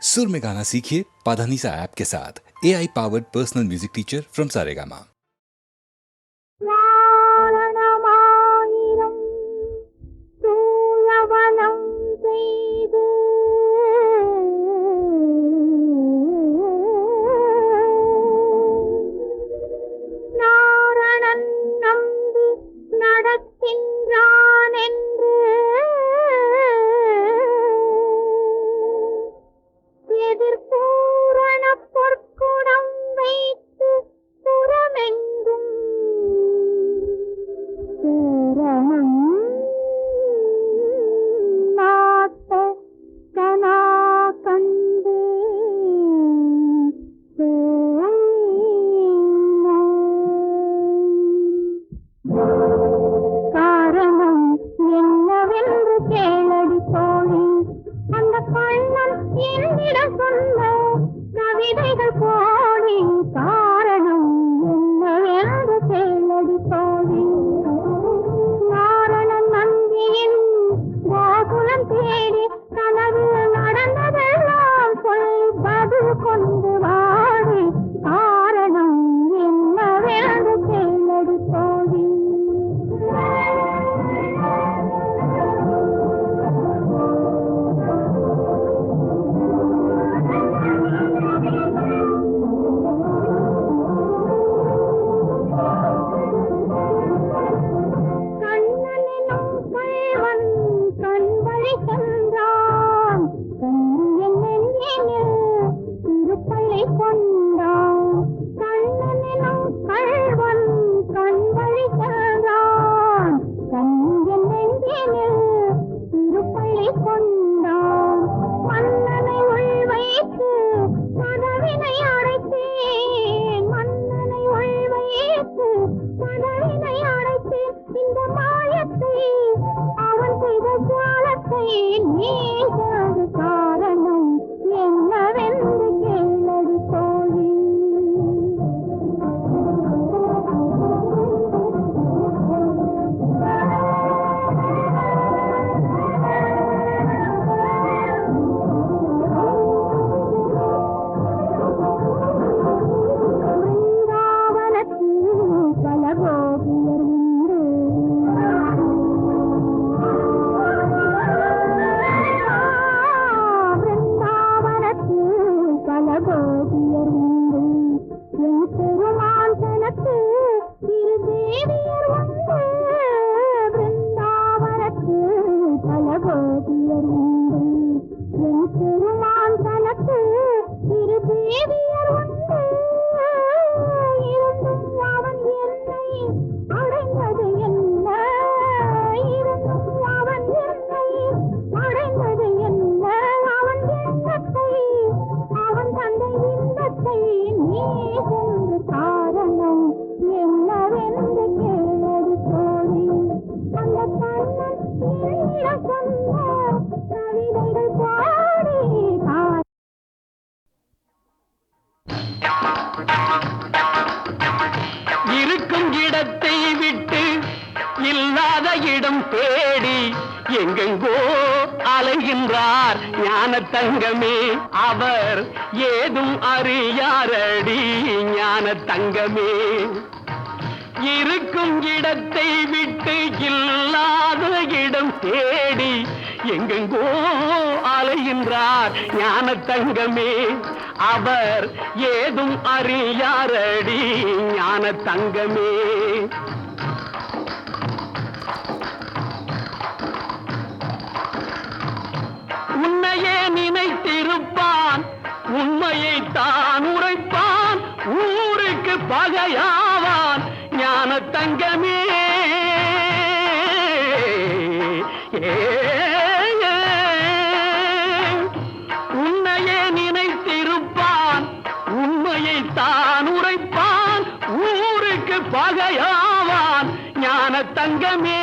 सुर में गाना सीखिए पाधानीसा ऐप के साथ। AI powered personal music teacher from Saregama. இருக்கும் இடத்தை விட்டு இல்லாத இடம் தேடி எங்கெங்கோ அலைகின்றார் ஞான தங்கமே. அவர் ஏதும் அறியாரடி ஞான தங்கமே. இருக்கும் இடத்தை விட்டு இல்லாத இடம் தேடி எங்கெங்கோ அலைகின்றார் ஞான தங்கமே. அவர் ஏதும் அறியாரடி ஞான தங்கமே. உன்னையே நினைத்திருப்பான், உண்மையை தான் உரைப்பான், ஊருக்கு பகையாவான் ஞான தங்கமே. உன்னையே நினைத்திருப்பான், உண்மையை தான் உரைப்பான், ஊருக்கு பகையாவான் ஞான தங்கமே.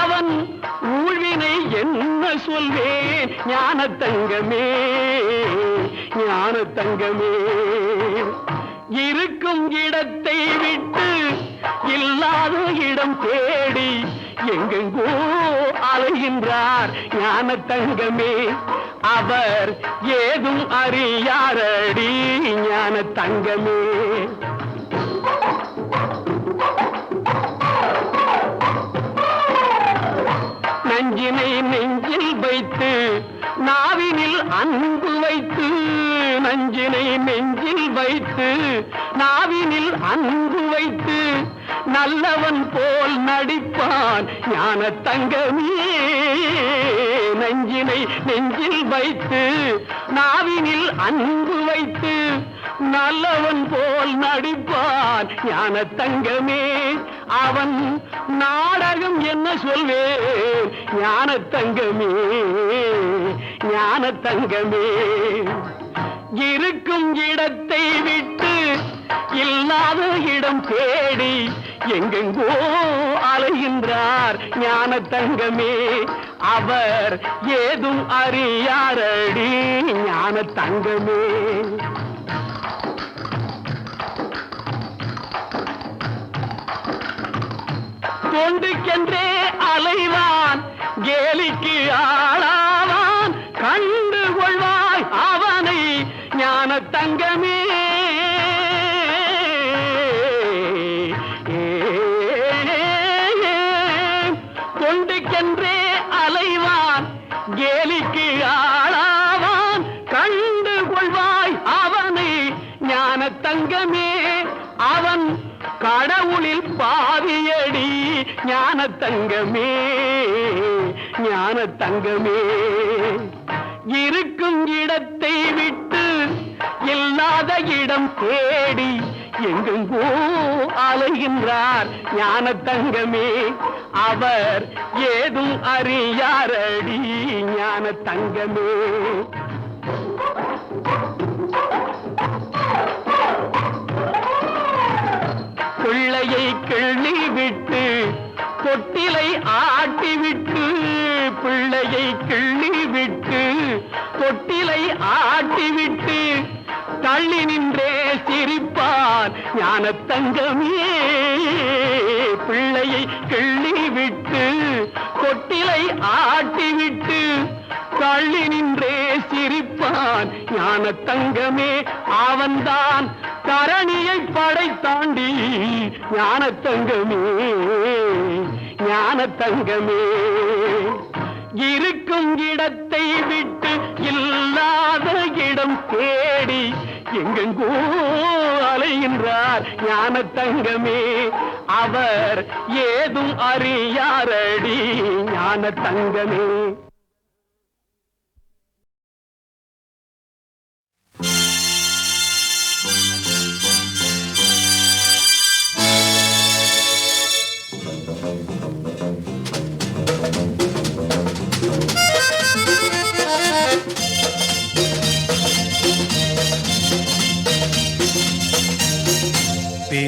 அவன் ஊழ்வினை என்ன சொல்வேன் ஞான தங்கமே, ஞான தங்கமே. இருக்கும் இடத்தை விட்டு இல்லாத இடம் தேடி எங்கெங்கோ அலைகின்றார் ஞான தங்கமே. அவர் ஏதும் அறியாரடி ஞான தங்கமே. நஞ்சினை நெஞ்சில் வைத்து நாவினில் அன்பு வைத்து, நஞ்சினை நெஞ்சில் வைத்து நாவினில் அன்பு வைத்து நல்லவன் போல் நடிப்பான் ஞான தங்கமே. நஞ்சினை நெஞ்சில் வைத்து நாவினில் அன்பு வைத்து நல்லவன் போல் நடிப்பான் ஞான தங்கமே. அவன் நாடகம் என்ன சொல்வேன் ஞான தங்கமே, ஞான தங்கமே. இருக்கும் இடத்தை விட்டு இல்லாத இடம் தேடி எங்கெங்கோ அலைகின்றார் ஞான தங்கமே. அவர் ஏதும் அறியாரடி ஞான தங்கமே. தொண்டுக்கென்றே அலைவான், கேலிக்கு ஆளாவான், கண்டு கொள்வாய் அவனை ஞான தங்கமே. தொண்டுக்கென்றே அலைவான், கேலிக்கு ஆளாவான், கண்டு கொள்வாய் அவனை ஞான தங்கமே. அவன் கடவுளில் பாதியடி ஞான தங்கமே, ஞான தங்கமே. இருக்கும் இடத்தை விட்டு இல்லாத இடம் தேடி எங்கெங்கோ அலைகின்றார் ஞான தங்கமே. அவர் ஏதும் அறியாரடி ஞான தங்கமே. பிள்ளையை கிள்ளி விட்டு தொட்டிலை ஆட்டிவிட்டு, பிள்ளையை கிள்ளி விட்டு தொட்டிலை ஆட்டிவிட்டு தள்ளி நின்றே சிரிப்பான் ஞான தங்கமே. பிள்ளையை கிள்ளி விட்டு தொட்டிலை ஆட்டிவிட்டு தள்ளி நின்றே சிரிப்பான் ஞான தங்கமே. அவன்தான் தரணியை படைத்தாண்டி ஞான தங்கமே, ஞான தங்கமே. இருக்கும் இடத்தை விட்டு இல்லாத இடம் தேடி எங்கெங்கோ அலைகின்றார் ஞான தங்கமே. அவர் ஏதும் அறியாரடி ஞான தங்கமே.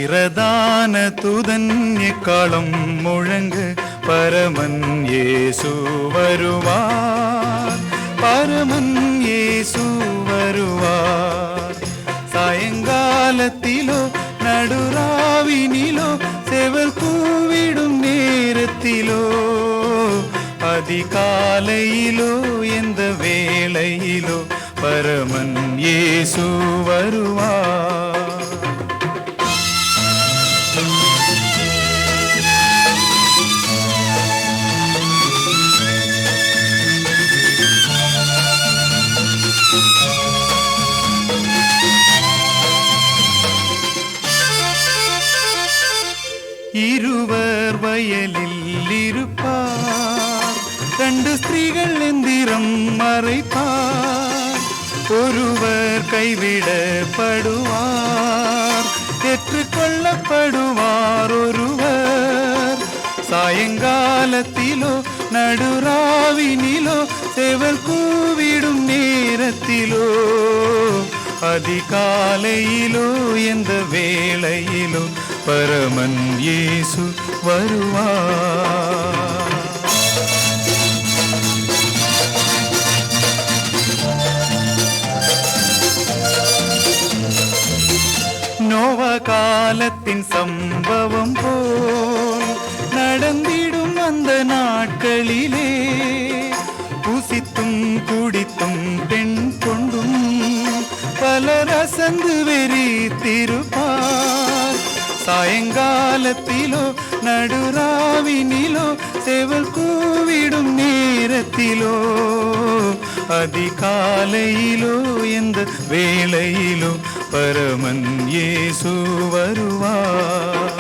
பிரதான தூதன் எக்காலம் முழங்க பரமன் இயேசு வருவார், பரமன் இயேசு வருவார். சாயங்காலத்திலோ நடுராவினிலோ செவல் கூவிடும் நேரத்திலோ அதிகாலையிலோ எந்த வேளையிலோ பரமன் இயேசு வருவார். இருவர் வயலில் இருப்பார், ரெண்டு ஸ்திரீகள் எந்திரம் மறைப்பார். ஒருவர் கைவிடப்படுவார், ஏற்றுக்கொள்ளப்படுவார் ஒருவர். சாயங்காலத்திலோ நடுராவினிலோ செவல் கூவிடும் நேரத்திலோ அதிகாலையிலோ எந்த வேளையிலோ பரமன் இயேசு வருவார். நோவா காலத்தின் சம்பவம் போல் நடந்திடும் அந்த நாட்களிலே புசித்தும் குடித்தும் அசந்து வெறித்திருப்பார். சாயங்காலத்திலோ நடுராவினிலோ சேவல் கூவிடும் நேரத்திலோ அதிகாலையிலோ எந்த வேளையிலோ பரமன் இயேசு வருவார்.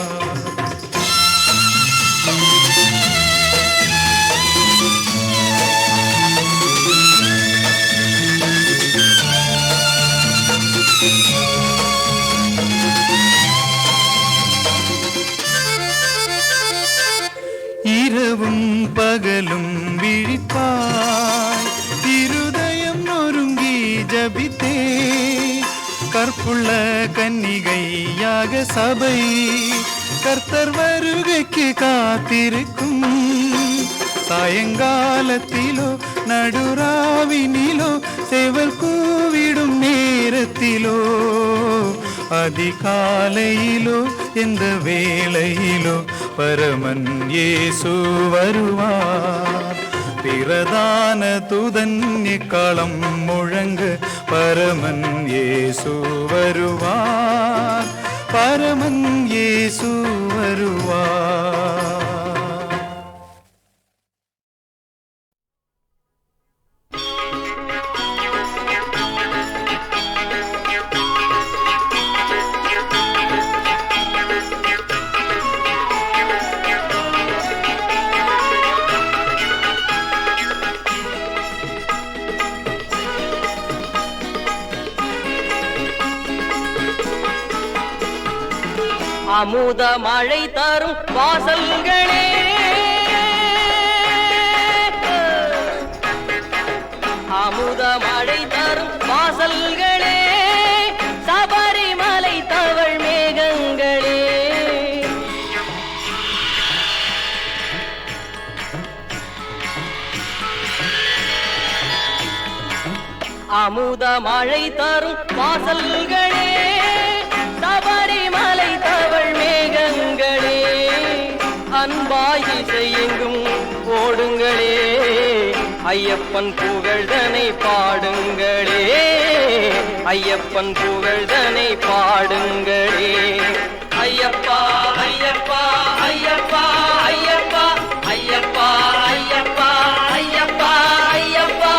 இரவும் பகலும் விழிப்பாய் இருதயம் நொறுங்கி ஜபித்தே கற்புள்ள கன்னிகையாக சபை கர்த்தர் வருகைக்கு காத்திருக்கும். சாயங்காலத்திலோ நடுராவினிலோ சேவல் கூவிடும் நேரத்திலோ அதிகாலையிலோ எந்த வேளையிலோ பரமன் இயேசு வருவார். பிரதான தூதன் எக்காலம் முழங்க பரமன் இயேசு வருவார். பரமன் இயேசு வருவார். அமுத மழை தரும் வாசல்களே, அமுத மழை தரும் வாசல்களே, சபரிமலை தவழ் மேகங்களே, அமுத மழை தரும் வாசல்களே, சபரிமலை தவழ் மேகங்களே, அன்பாய் இசையெங்கும் ஓடுங்களே, ஐயப்பன் புகழ்தனை பாடுங்களே, ஐயப்பன் புகழ்தனை பாடுங்களே. ஐயப்பா ஐயப்பா ஐயப்பா ஐயப்பா ஐயப்பா ஐயப்பா ஐயப்பா ஐயப்பா.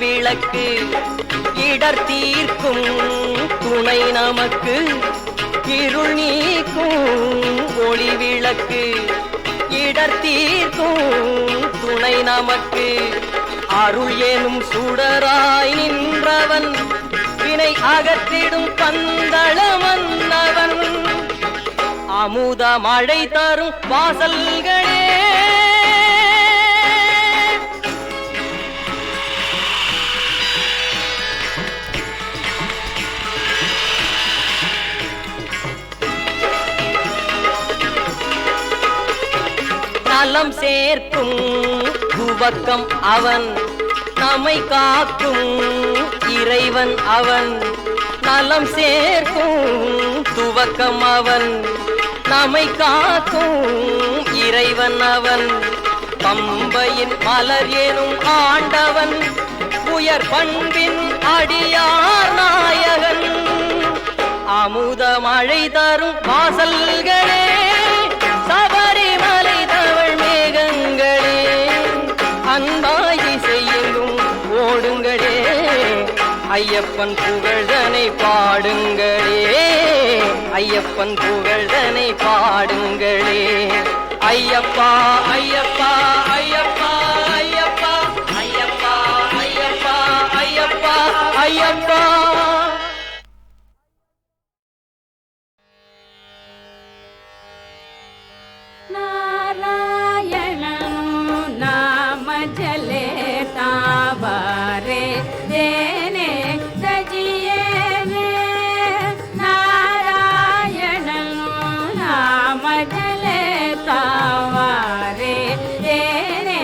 விளக்கு இடர் தீர்க்கும் துணை நமக்கு, இருள் நீக்கும் ஒளி விளக்கு இடர் தீர்க்கும் துணை நமக்கு, அருள் எனும் சுடராய் நின்றவன் வினை அகற்றிடும் பந்தள மன்னவன், அமுத மழை தரும் வாசல்களே, நலம் சேர்க்கும் துவக்கம் அவன், நம்மை காக்கும் இறைவன் அவன், நலம் சேர்க்கும் துவக்கம் அவன், நம்மை காக்கும் இறைவன் அவன், பம்பையின் மலர் எனும் ஆண்டவன், உயர் பண்பின் அடியார் நாயகன், அமுத மழை தரும் வாசல்களே, சபரிமலை தவழ் மேகங்களே, அன்பாய் இசையெங்கும் ஓடுங்களே, ஐயப்பன் புகழ்தனை பாடுங்களே, ஐயப்பன் புகழ்தனை பாடுங்களே. ஐயப்பா ஐயப்பா ஐயப்பா ஐயப்பா ஐயப்பா ஐயப்பா ஐயப்பா ஐயப்பா. तावरे देने सजिए रे, नारायण नाम जले तावरे देने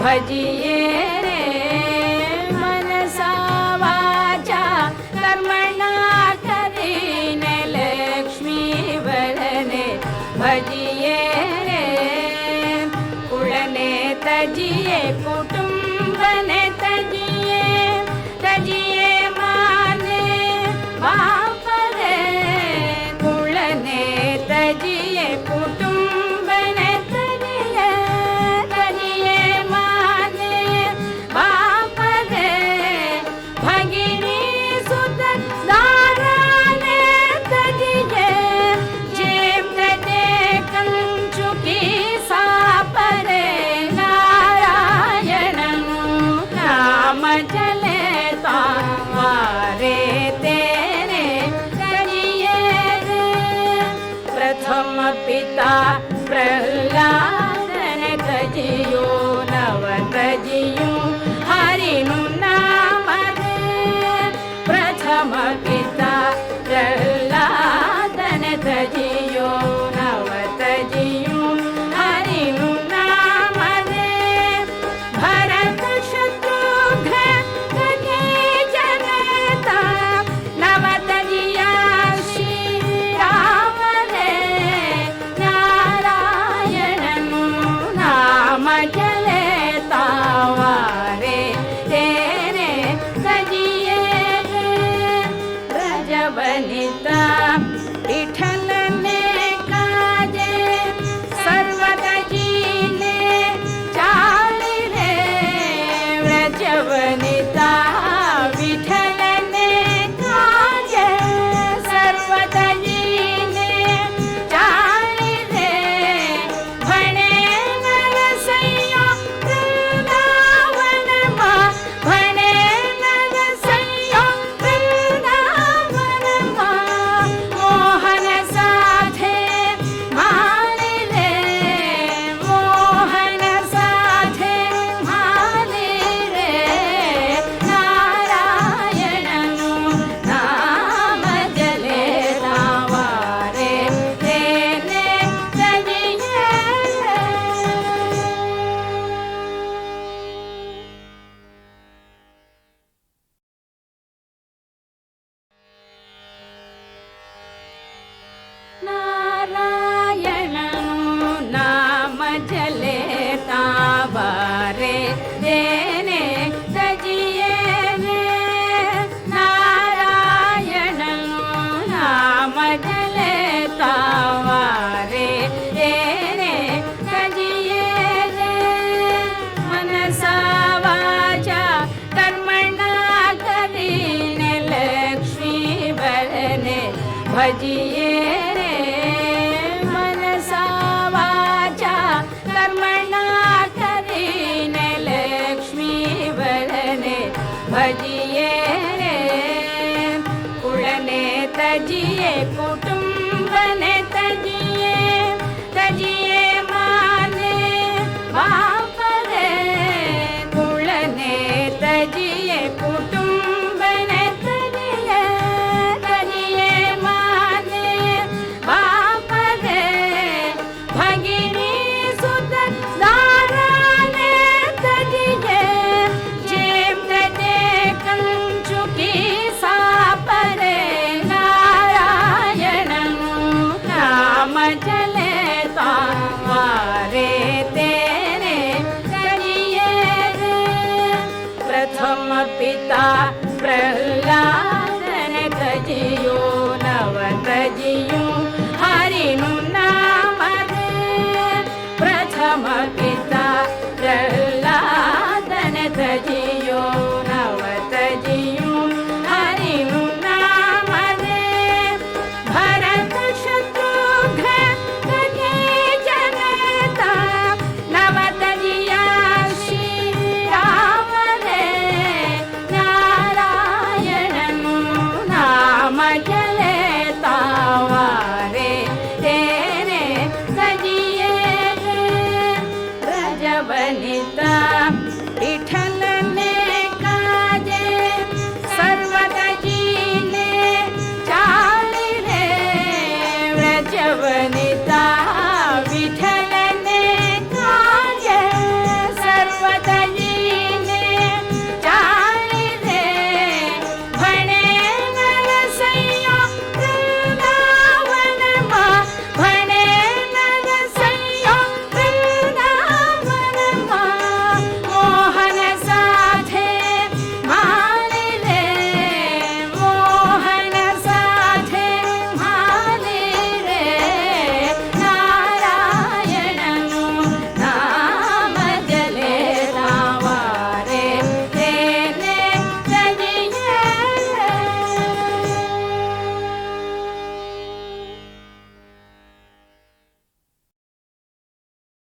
भजिये रे मनसा वाचा कर्मणा करीने लक्ष्मी वरने भजिये रे कुळने तजिये कुटुंबने तजिये तजिये माने बापरे कुळने तजिये कुटुंबने तजिये तजिये माने बापरे भगिनी सुत दाराने तजिये जेम तजे कंचुकी सापरे नारायणनु नाम चले तारे तेरे तजिये रे प्रथम पिता प्रहलादन तजियो नव तजियो हरिनु नाम रे प्रथम पिता प्रहलादन तजियो नव तजियो हरिनु नाम रे भरत शत्रुघ्न तजे जनता नव तजिया श्री राम रे नारायणनु नाम चले तावारे तेरे तजिये रे ब्रजवनिता विठ्ठल ने काजे सर्वतजीने चाली रे ब्रजवनिता विठ्ठल ने काजे सर्वतजीने चाली रे भणे नरसैया वृंदावनमा भणे नरसैया वृंदावनमा मोहन साधे माली रे मोहन साधे माली रे नारायणनु नाम जले रावारे तेने तजिये नारायणनु नाम जले तावारे देने तजिये रे नारायणनु नाम जले तावारे देने तजिये रे मनसा वाचा कर्मणा करीने लक्ष्मी वरने भजिये रे मनसा वाचा कर्मणा करीने लक्ष्मी वरने भजिये रे कुळने तजिये कुटुंबने